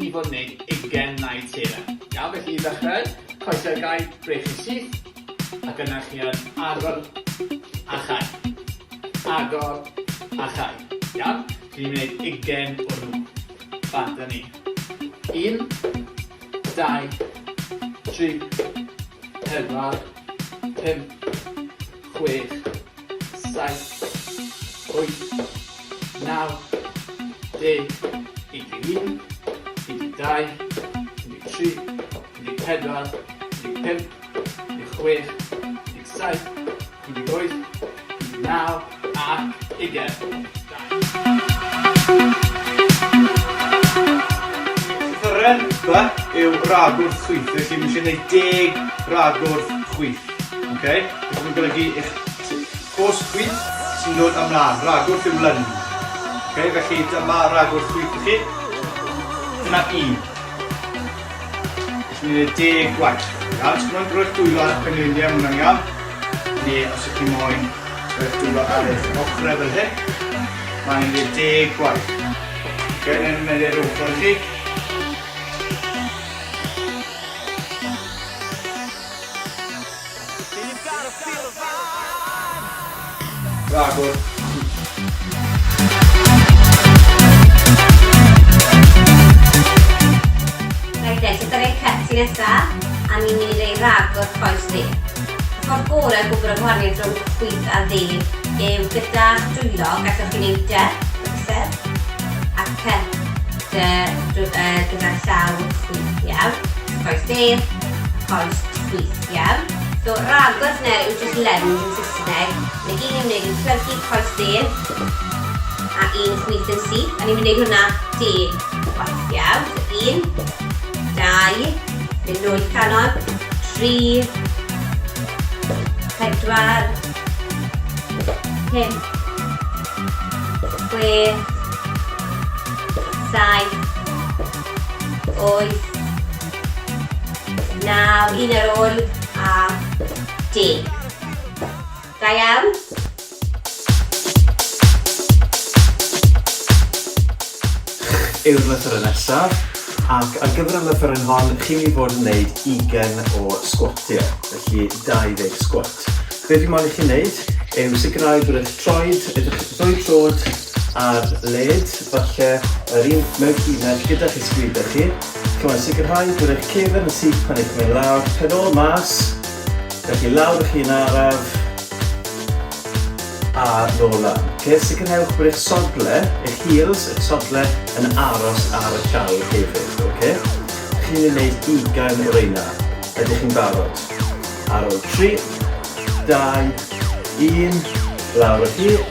chi fod yn gwneud 20 naid teren. Iawn, felly i ddechrau, coesau gau, brech i syth, ac yna chi yn agor a chai. Agor a chai. Iawn, chi'n gwneud 20 o nhw. Bant ni. 1, 2, 3, 4, 5, 6, 7, 8, 9, 10, 21, 22, 23, 24, 25, 26, 27, 28, 29 ac 20. Ffyren yw ragwr chwith, felly mi eisiau gwneud 10 ragwr chwith. Okay? Felly yn golygu eich cos chwith sy'n dod ymlaen, ragwr yw lyn. Okay? Felly dyma ragwr chwith i chi. Dyna 1. Felly ni'n gwneud 10 gwaith. Iawn, so mae'n drwy'ch dwylo ar y penwyliau am hwnna'n iawn. Neu os ydych chi'n moyn drwy'ch dwylo ar eich ochrau fel hyn. Mae'n gwneud 10 gwaith. Okay, ni'n gwneud e'r ochr i chi. Ragwr. Rhaid e, so dyna'r ceti nesaf, a ni'n mynd i rei ragwr coes dde. Y ffordd gorau gwybod y gwahaniaeth rhwng chwith a dde yw gyda dwylo, gallwch chi wneud amser, a gyda llaw chwith, iawn. Coes dde, coes chwith, iawn. So ragwr yna yw just lens yn Saesneg. Neu un ni'n gwneud yn plygu coes dde a un chwith yn syth. A ni'n gwneud hwnna 10 gwaith, iawn. So 1, 2, neu 8 canol, 3, 4, 5, 6, 7, 8, 9, un ar ôl a 10. Da iawn? Yw'r lythyr nesaf, ac ar gyfer y lythyr yn hon, chi'n mynd i fod yn gwneud 20 o sgwatio, felly 20 sgwat. Be fi moyn i chi'n gwneud yw sicrhau bod eich troed, ydych ddwy trod ar led, falle yr un mewn llinell gyda chi sgwydau chi. Cyma'n sicrhau bod eich cefn yn syth pan eich mynd lawr, pen ôl mas, felly lawr eich hun araf, a nôl lan. Sicrhewch bod eich sodle, eich heels, eich sodle yn aros ar y llaw hefyd. Chi'n gwneud 20 o reina. Ydych chi'n barod. Ar ôl 3, 2, 1, lawr eich hun.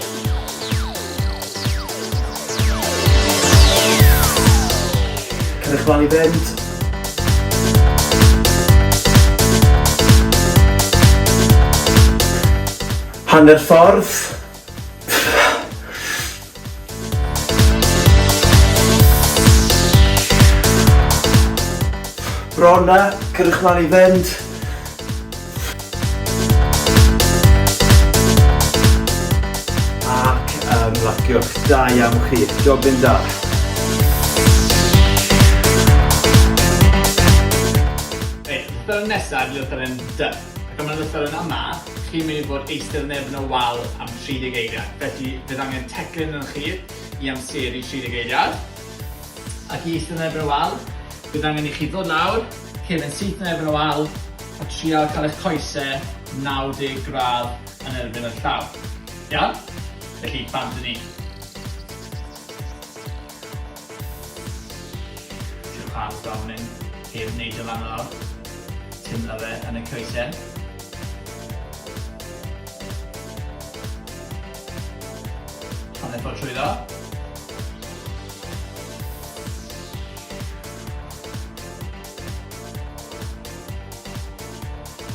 Cyrrych lan i fynd. Hanner ffordd. Brona, cyrrych lan i fynd. Ac ymlaciwch, da iawn chi, jobyn da. Lythyr nesaf yw lythyr yn dy. Ac am y lythyr yn yma, chi'n mynd i fod eistedd yn erbyn o wal am 30 eiliad. Felly, bydd angen teclyn yn chi i amseru 30 eiliad. Ac i eistedd yn erbyn o wal, bydd angen i chi ddod lawr, cefn syth yn erbyn o wal, a trial cael eich coesau 90 gradd yn erbyn y llaw. Iawn? Felly, bant ni. Siwch ar fan hyn, heb wneud y fan yno. Tymla fe yn y coesau. Hanner ffordd trwyddo.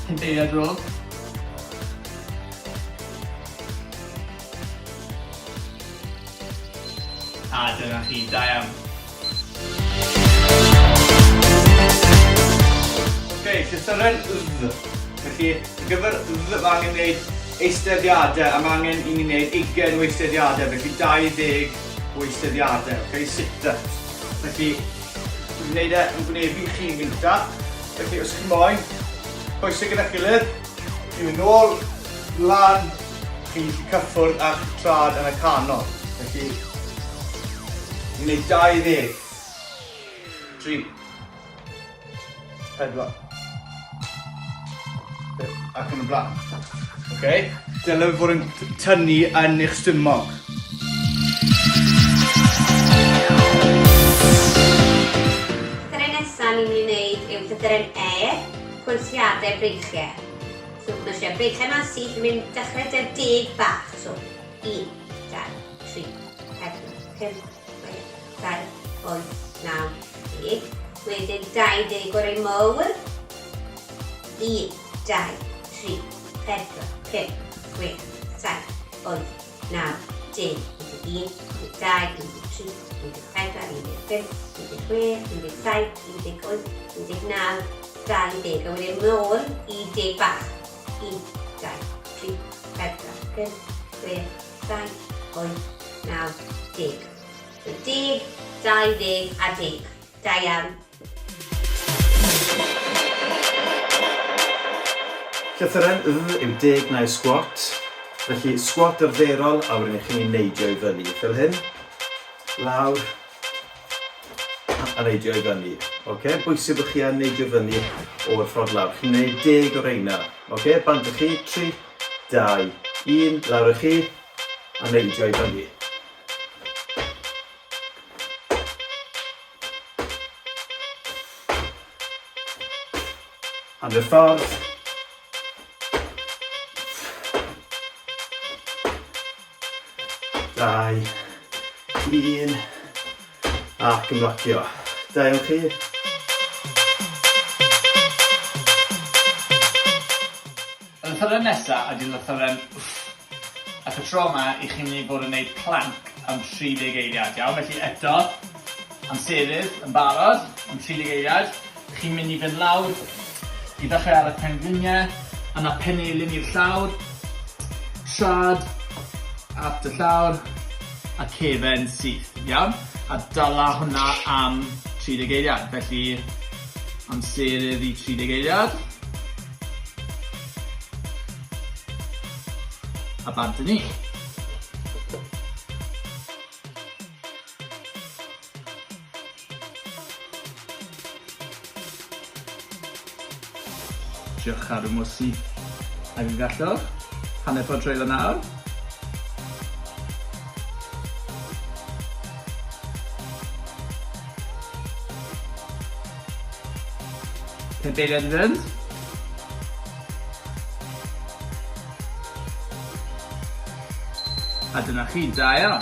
Pump eiliad rôl. A dyna chi, da iawn. Llythyren felly, ar gyfer mae angen gwneud eisteddiadau a mae angen i ni wneud 20 o eisteddiadau, felly 20 o eisteddiadau, sit-ups. Felly, Dwi'n gwneud e yn gwynebu chi'n gyntaf. Felly os chi'n moyn, coesau gyda'r gilydd, chi'n mynd nôl, lan, chi'n gallu cyffwrdd a'ch trad yn y canol. Felly, ni'n gwneud 20, 3, 4, ac yn y blaen. Okay? Dylai fod yn tynnu yn eich stumog. Llythyren nesaf ni'n mynd i wneud yw llythyren E, cwrsiadau breichiau. So, mae eisiau breichiau yma'n syth yn mynd dechrau 10 bach. So, 1, 2, 3, 4, 5, 6, 7, 8, 9, 10. Wedyn 20 o'r ein mowr. 1, 2, 3, 4, 5, 6, 7, 8, 9, 10, 11, 12, 13, 14, 15, 16, 17, 18, 19, 20. A wedyn nôl i 10 bach. 1, 2, 3, 4, 5, 6, 7, 8, 9, 10. So 10, 20 a 10. Da iawn. Llythyren Y yw 10 neu squat. Felly squat arferol a wedyn chi'n neidio i fyny fel hyn. Lawr a neidio i fyny. Bwysig bod chi yn neidio i fyny o'r ffordd lawr. Chi'n gwneud 10 o'r reina. Bant y chi, 3, 2, 1, lawr y chi a neidio i fyny. Am y ffordd. 2, 1, ac ymlacio. Da iawn chi. Y llythyren nesaf ydy'r llythyren ac y tro yma i chi'n mynd i fod yn gwneud plank am 30 eiliad. Iawn, felly eto, amserydd yn barod am 30 eiliad. Chi'n mynd i fynd lawr i ddechrau ar y pengliniau, yna penelyn i'r llawr, trad at y llawr, a cefen syth, iawn? A dala hwnna am 30 eiliad, felly amserydd i 30 eiliad. A bant y ni. Diolch ar y mor syth ag yn gallwch. Hanner ffordd trwy'r nawr. Pump eiliad i fynd. A dyna chi, da iawn.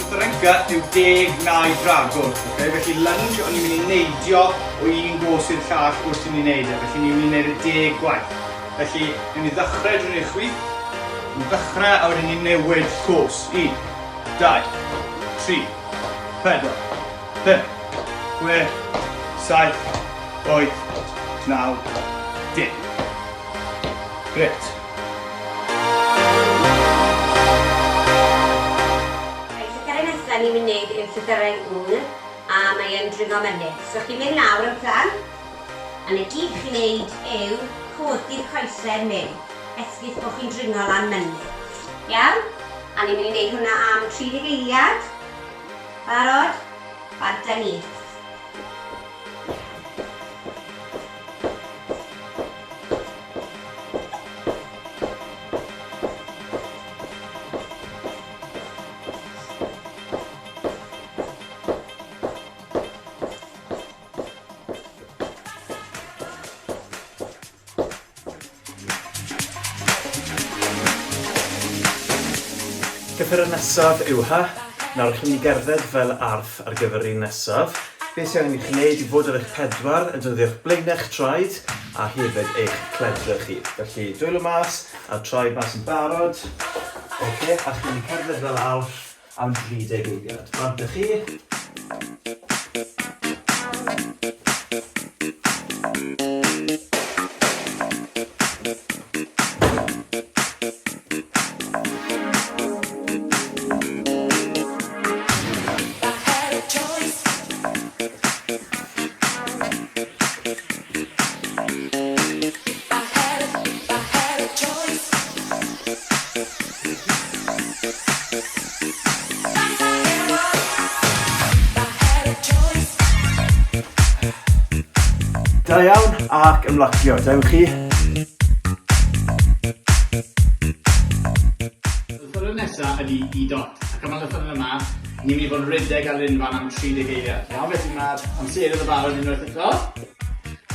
Llythyrenca yw 10 neu dragwr. Felly lunge o'n i'n mynd i neidio o un gos i'r llall wrth i ni'n neud e. Felly ni'n mynd i neud y 10 gwaith. Felly ni'n mynd i ddechrau drwy'n eich chwith. Ni'n ddechrau a wedyn ni'n newid cwrs. 1, 2, 3, 4, 5, 6, 7, 8, 9, 10. Gret. Llythyren nesaf ni'n mynd i wneud yw llythyren W, a mae yn dringo mynydd. So chi'n mynd lawr y plan, a neu gyd chi'n wneud yw codi'r coesau mewn, esgus bod chi'n dringo lan mynydd. Iawn? A ni'n mynd i wneud hwnna am 30 eiliad. Barod? Bant a ni. Llythyren nesaf yw Hy. Nawr chi'n mynd i gerdded fel arth ar gyfer un nesaf. Beth sy'n angen i chi wneud i fod ar eich pedwar yn dod i'ch blaenau'ch traed a hefyd eich cledra chi. Felly dwylo mas a traed mas yn barod. A chi'n mynd i cerdded fel arth am 30 eiliad. Bant y chi. ac ymlacio. Dewch chi. Y lythyren nesaf ydy I dot, ac am y lythyren yma, ni'n mynd I fod yn rhedeg ar unfan am 30 eiliad. Iawn, felly mae'r amserydd y barod unwaith eto.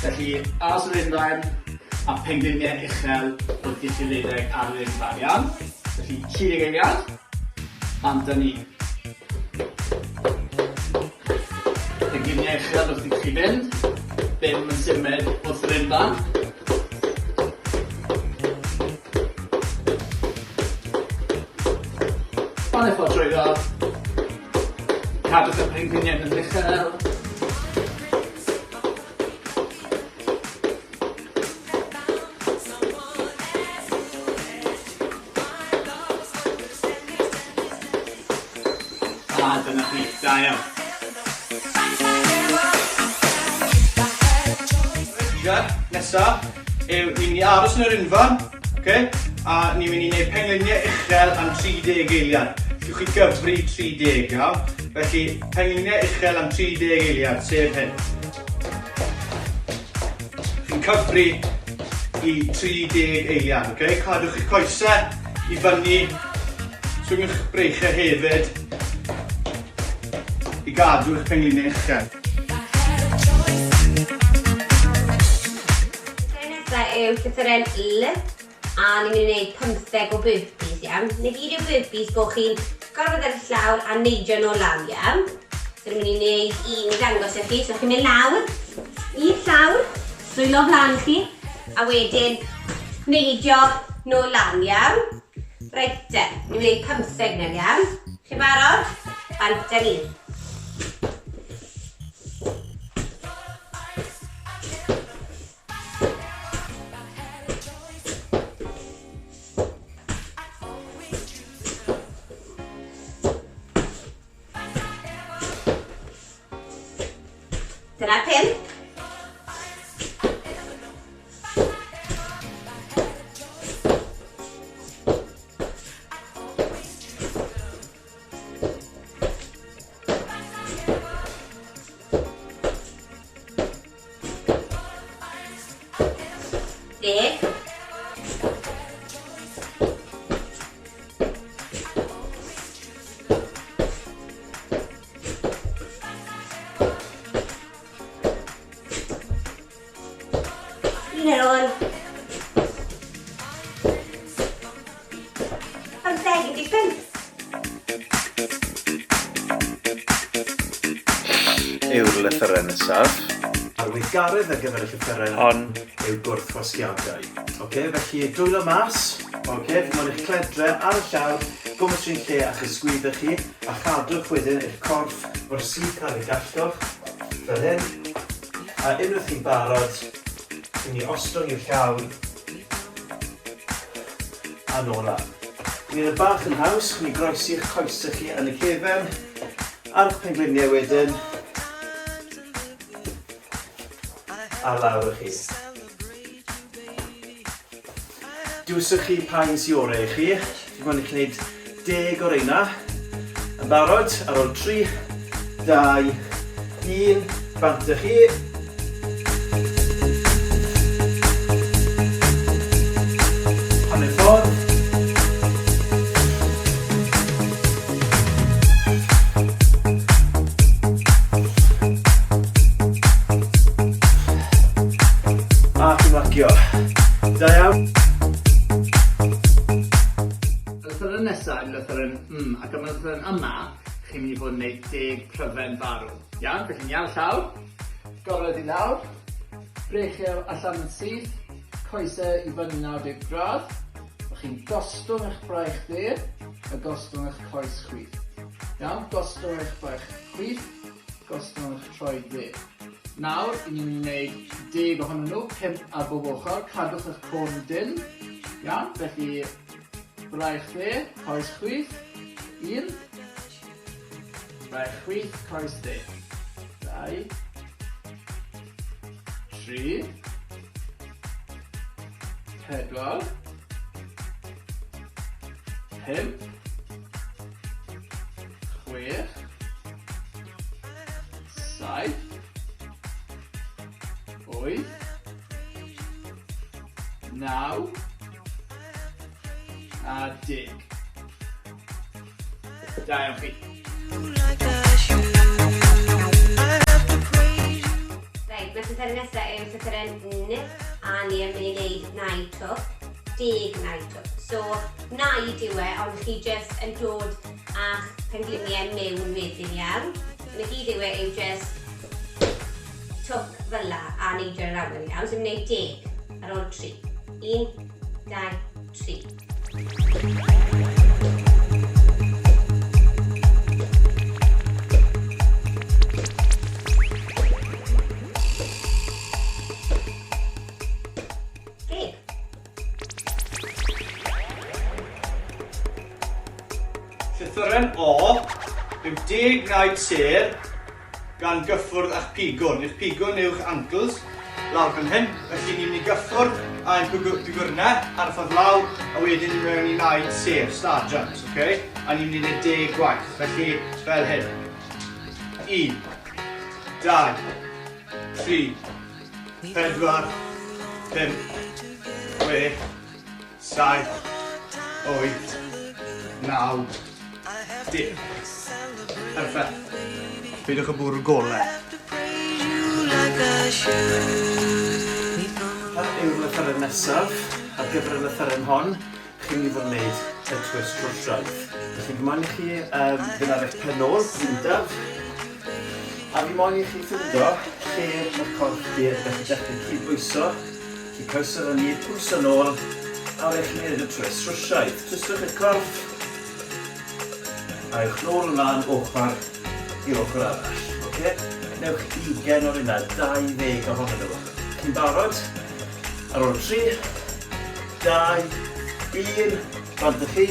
Felly, as yr unfan, a pengliniau uchel wrth I chi rhedeg ar yr unfan, iawn? Felly, 30 eiliad, bant â ni. Pengliniau uchel wrth I chi fynd, ddim yn symud wrth yr unfan. Pan eich fod trwyddo, cadwch y pengliniau yn uchel. A dyna chi, da iawn. Nesaf, ni'n mynd I aros yn yr unfan, a ni'n mynd I wneud pengliniau uchel am 30 eiliad. Llwch chi gyfri 30, iawn? Felly, pengliniau uchel am 30 eiliad, sef hyn. Chi'n cyfri I 30 eiliad, cadwch eich coesau I fyny, swingwch breichau hefyd, I gadw eich pengliniau uchel. Yw llythyren L, a ni'n mynd I wneud 15 o burpees, iawn. Neu gyd yw burpees bod chi'n gorfod ar y llawr a neidio nhw lawr, iawn. So ni'n mynd I wneud un I ddangos I chi. So chi'n mynd lawr, i'r llawr, dwylo flan chi, a wedyn neidio nhw lan, iawn. Reit te, ni'n mynd I wneud 15 nawr, iawn. Chi'n barod? Bant â ni. Dyna 5. Deg. Un ar ôl. 15. Yw'r lythyren nesaf. A'r weithgaredd ar gyfer y llythyren hon yw gwrthwasgiadau. Felly dwylo mas, fi moyn eich cledre ar y llawr, gwmwys sy'n lle a chysgwyddo chi, a chadwch wedyn eich corff o'r syth ar eich gallwch, fel hyn, a unwaith chi'n barod, chi'n I ostwng i'r llawr, a nôl lan. Mi'n y bach yn haws, chi'n I groesi eich coesau chi yn y cefn, ar eich pengliniau wedyn, a lawr chi. Diwswch chi pa'n siorau I chi. Fi'n mynd I chi wneud 10 o'r reina. Yn barod ar ôl 3, 2, 1, bant â chi. Hanner ffordd. A chi'n lacio. Da iawn. Y lythyren nesaf yw'r lythyren ac am y lythyren yma, chi'n mynd I fod yn gwneud 10 pryfen farw. Iawn, felly'n iawn llawr, gored I lawr, brechiau allan yn syth, coesau I fyny 90 gradd, a chi'n gostwng eich braich dde, a gostwng eich coes chwith. Iawn, gostwng eich braich chwith, gostwng eich troi dde. Nawr, ni'n mynd I wneud 10 ohonyn nhw, 5 ar bob ochr, cadwch eich corn dyn. Iawn, felly braich dde, coes chwith, 1, braich chwith, coes dde, 2, 3, 4, 5, 6, 7, 8, 9 a 10. Da iawn chi. Reit, mae llythyren nesaf yw llythyren N, a ni yn mynd i wneud nau twp, 10 nau twp. So, nau yw e, ond chi jyst yn dod a'ch pengliniau mewn wedyn iawn. Yn y gyd yw e yw jyst twp fel la, a neidio'r awyr iawn. So, mynd i wneud 10 ar ôl 3. 1, 2, 3. Llythyren O yw 10 naid ser gan gyffwrdd a'ch pigwn. Eich pigwn yw'ch ankles lawr gan hyn. Felly ni'n mynd i gyffwrdd a'n pigwrna ar y ffordd lawr a wedyn ni'n mewn i naid ser, star jumps, okay? A ni'n mynd i 10 gwaith. Felly fel hyn. 1, 2, 3, 4, 5, 6, 7, 8, 9, 10. Perfect. Pidwch y bwrw golau. Ar yw'r lythyren nesaf, ar gyfer y lythyren hon, chi'n mynd i fod yn gwneud y twist drwy'r traeth. Felly fi moyn i chi fynd ar eich penol, gwyndaf, a fi moyn i chi ffindo lle mae'r corff chi felly dechrau cydbwyso, chi coesau yn ni, pwyso nôl, a fe chi'n gwneud y twist drwy'r traeth. Twistwch eich corff, a yw'ch nôl ymlaen ochr i ochr arall. Okay? Newch 20 o'r hynna, 20 ohonyn nhw. Chi'n barod? Ar ôl 3, 2, 1, bant chi.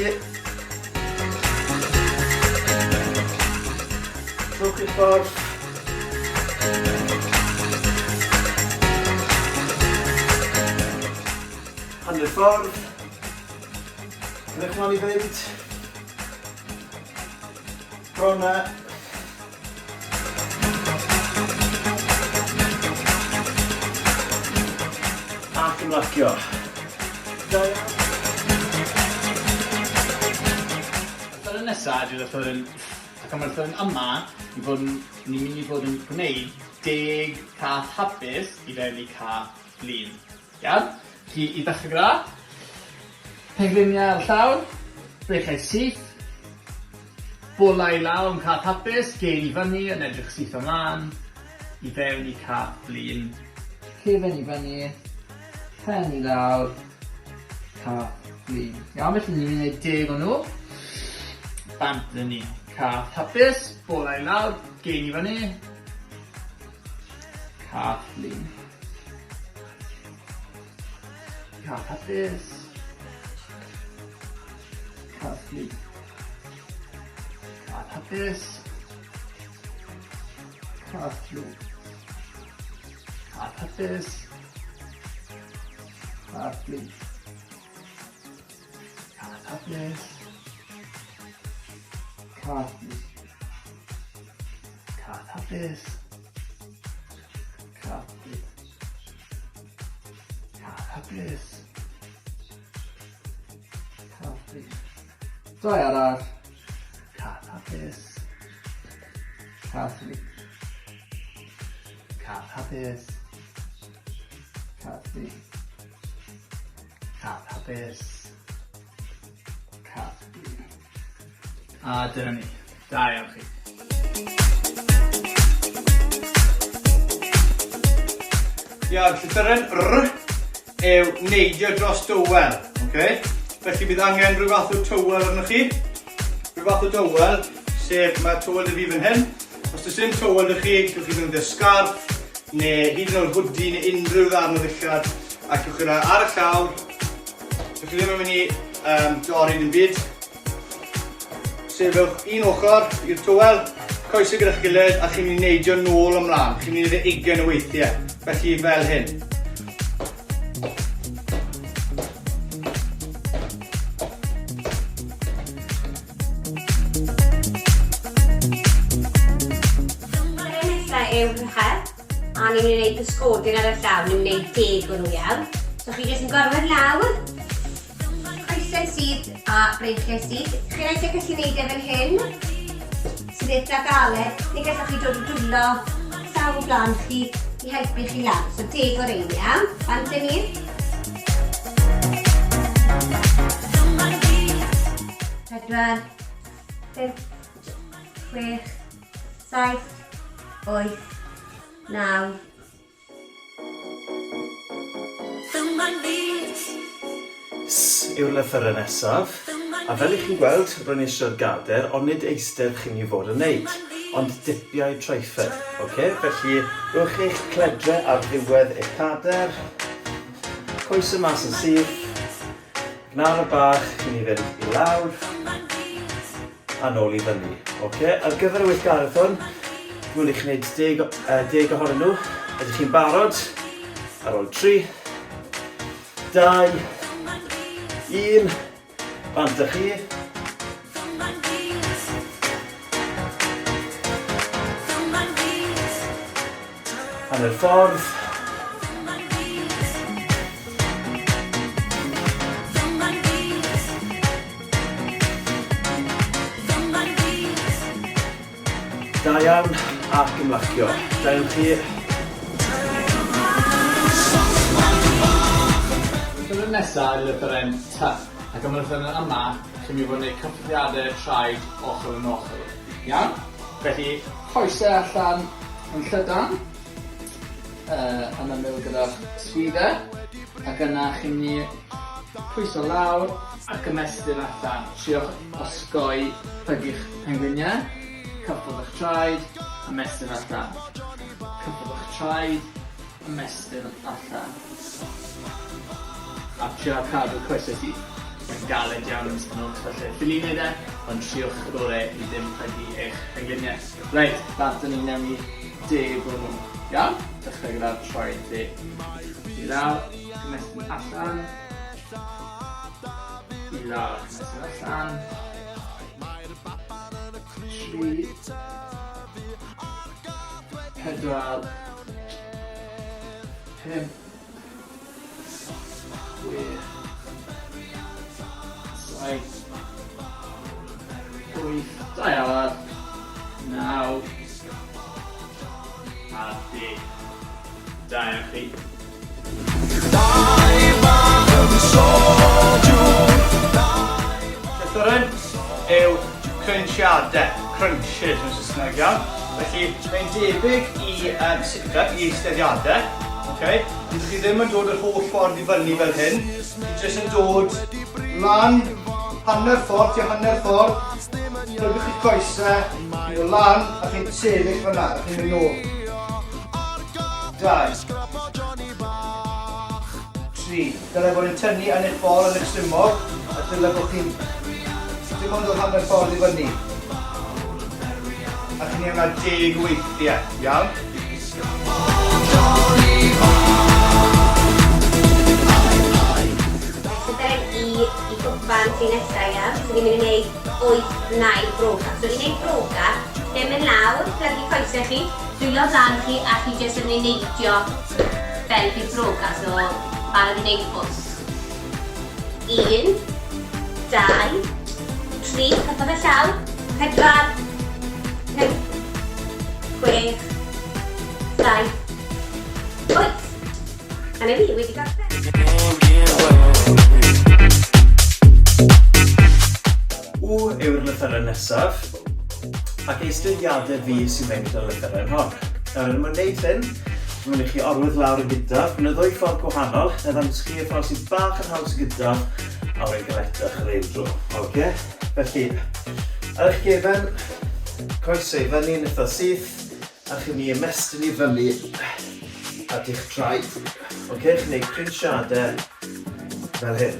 Trwch i'r ffordd. Hanner ffordd. Ydych mlaen i fynd. Brona. Ac ymlacio. Da iawn. Lythyren nesaf ydy'r lythyren, ac am y lythyren yma, ni'n mynd i fod yn gwneud 10 cath hapus i fewn i cath flin. Iawn? Chi i ddechrau gyda, pengliniau ar llawr, brechau syth, bolau lawr yn cath hapus, gen i fyny yn edrych syth ymlaen, i fewn i cath flin. Cefen i fyny, pen i lawr, cath flin. Iawn, felly ni'n mynd i wneud 10 o'n nhw. Bant yn ni. Cath hapus, bolau lawr, gen i fyny, cath flin. Cath hapus, cath flin. Cath hapus, cath flin. Cath hapus, cath flin. Cath hapus, cath flin. Cath hapus, cath flin. Cath hapus, cath flin. Doi arall. Cath hapus, cath flin. Cath hapus, cath flin. Cath hapus, cath flin. A dyna ni. Da iawn chi. Iawn, llythyren R yw neidio dros dywel. Okay? Felly bydd angen rhyw fath o tywel arnoch chi. Rhyw fath o tywel, sef mae tywel dy fi fan hyn. Os dy sy'n tywel dy chi, gwych chi ddefnyddio scarf, neu hyd yn oed hoodie neu unrhyw ddarn o ddillad, a gwych chi ar y llawr. Gwych chi ddim yn mynd i dorri dim byd. Sefwch un ochr i'r tywel, coesau gyda'ch gilydd, a chi'n mynd i neidio nôl ymlaen. Chi'n mynd i wneud 20 o weithiau. Felly fel hyn. Nesaf yw rhychedd, a ni'n mynd i wneud pysgodyn ar y llaw, ni'n mynd i wneud 10 o'n nhw iawn. So chi jyst yn gorfod lawr. Coesau sydd a breichiau sydd. Chi'n eisiau gallu gwneud e fel hyn. Sydd eitha galed. Neu gallwch chi dod o dwlo sawl blan chi i helpu chi lawr. So 10 o reini, iawn. Bant yn un. 4, 5, 6, 7, 8, 9. Yw'r lythyrau nesaf, a fel i chi'n gweld, rwy'n eisiau'r gader, ond nid eistedd chi'n ei fod yn neud, ond dipiau treiffed. Felly, rwy'ch eich cledre ar ddiwedd eich cader, coesau mas yn syth, gnar y bach chi'n ei fynd i lawr, a nôl i fyny. Ar gyfer y weithgarathon, dwi'n eich wneud 10 ohonyn nhw. Ydych chi'n barod? Ar ôl 3, 2, 1, bant â chi. Hanner ffordd. Da iawn ac ymlacio. Da iawn chi. Dyna nesaf y lythyrau T. Ac am y lythyrau yma, chi'n mynd i fod yn gwneud cyffreddiadau traed ochr yn ochr. Iawn? Felly, coesau allan yn llydan. Yn ymwneud gyda'r swyddau. Ac yna chi'n mynd pwyso lawr ac ymestyn allan. Triwch osgoi pygych pengliniau. Cyffodd eich traed, ymestyn allan. Cyffodd eich traed, ymestyn allan. A trio cadw coesau sydd yn galed iawn yn ystod felly ffili wneud e, ond triwch y gorau i ddim pygu eich pengliniau. Reit, bant yn un am i 10 blwn nhw. Iawn? Dechrau gyda'r traed 10. I lawr, ymestyn allan. I lawr, ymestyn allan. 3, 4, 5, 6, 7, 8, da iawn, 9, a 10. Da iawn chi. Lythyrau yw crunchiadau. Crunches yn Saesneg iawn. Felly, mae'n debyg i sit-up, i eisteddiadau. Ond chi ddim yn dod yr holl ffordd i fyny fel hyn. Chi jyst yn dod lan, hanner ffordd, hanner ffordd. Rydych chi coesau, chi'n dod lan, a chi'n sefyll fyna, a chi'n mynd nôl. 2, 3. Dyle bod yn tynnu yn eich bol yn eich stumog, a dyle bod chi'n dim ond dod hanner ffordd i fyny. A chi'n yna 10 weithiau, iawn? I gwpan sy'n nesaf iawn. So ni'n mynd i wneud 8-9 broga. So ni'n gwneud broga, ddim yn lawr, plygu coesau chi, dwylo dan chi a chi jyst yn neidio fel bydd broga. So barod i wneud bws. 1, 2, 3, cyffodd y llaw, 4, 5, 6, 7, 8. A na fi wedi gorffen. Yw'r lythyrau nesaf, ac eisteddiadau fi sy'n mynd i'r lythyrau hon. Nawr, yn ymwneud hyn, dwi'n mynd i chi orwydd lawr y gydaf. Mae'n y ddwy ffordd gwahanol, na ddangos chi y ffordd sy'n bach yn haws y gydaf, a wedyn galetach yr ein dro. Felly, ar eich gefen, coesau i fyny yn eitha syth, a chi'n ni ymestyn i fyny at eich traed. Chi'n gwneud crunchiadau fel hyn.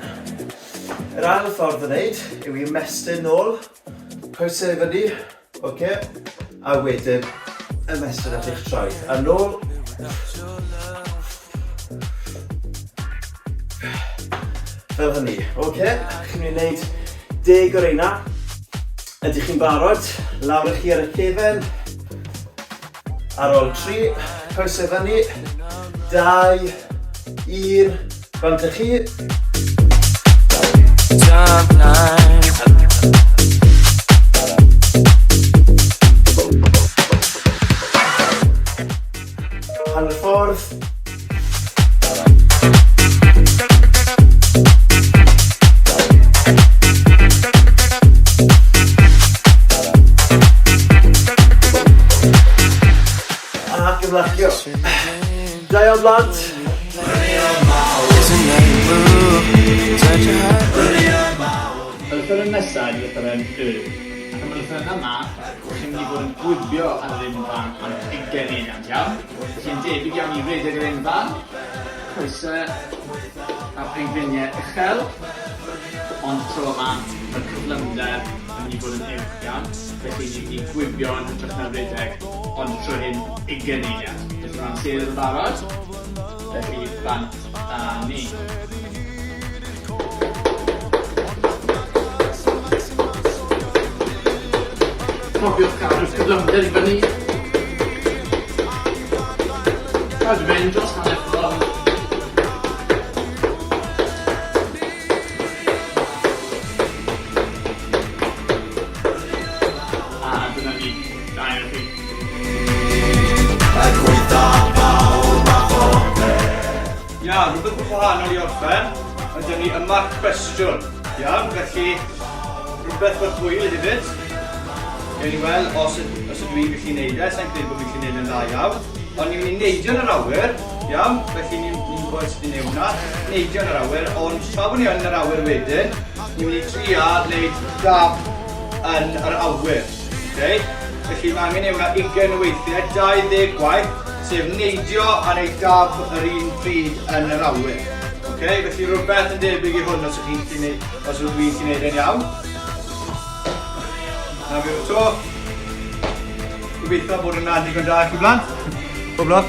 Yr ail ffordd yn wneud yw i ymestyn nôl, coesau i fyny, a wedyn ymestyn at eich traed. A nôl, fel hynny. Chi'n mynd i wneud 10 o reina. Ydych chi'n barod? Lawr chi ar y cefen. Ar ôl 3, coesau fyny. 2, 1, Bant chi. Hanner ffordd. A gyflachio. Da iawn blant. Y lythyren nesaf ydy lythyren Y. Ac am y lythyren yma, chi'n mynd i fod yn gwibio ar yr un fan am 20 eiliad, iawn? Felly'n debyg iawn i redeg yr un fan, coesau a pengliniau uchel, ond tro yma, mae'r cyflymder yn mynd i fod yn uwch, iawn? Felly ni'n mynd i gwibio yn hytrach na redeg, ond tro hyn 20 eiliad. Felly mae'n sedd yn barod, felly bant a ni. Cofiwch cadw'r cyflymder i fyny. Rhaid i fynd dros hanner ffordd. A dyna ni, da i chi. Ia, rhywbeth yn wahanol i orffen, ydy ni yma cwestiwn. Iawn, felly rhywbeth o'r hwyl hefyd. Gawn ni weld os ydw i'n gallu neud e, sa'n credu bod fi'n gallu neud yn dda iawn. Ond ni'n mynd i neidio yn yr awyr, iawn, felly ni'n gwybod sut i neud hwnna. Neidio yn yr awyr, ond tra bod ni yn yr awyr wedyn, ni'n mynd i trio wneud dab yn yr awyr. Okay? Felly mae angen neud hwnna 20 o weithiau, 20 gwaith, sef neidio a wneud dab yr un pryd yn yr awyr. Okay? Felly rhywbeth yn debyg i hwn os ydw i'n gallu neud e'n iawn. Na fi o'r to. Gobeithio bod yna digon da i chi blant. Pob lwc.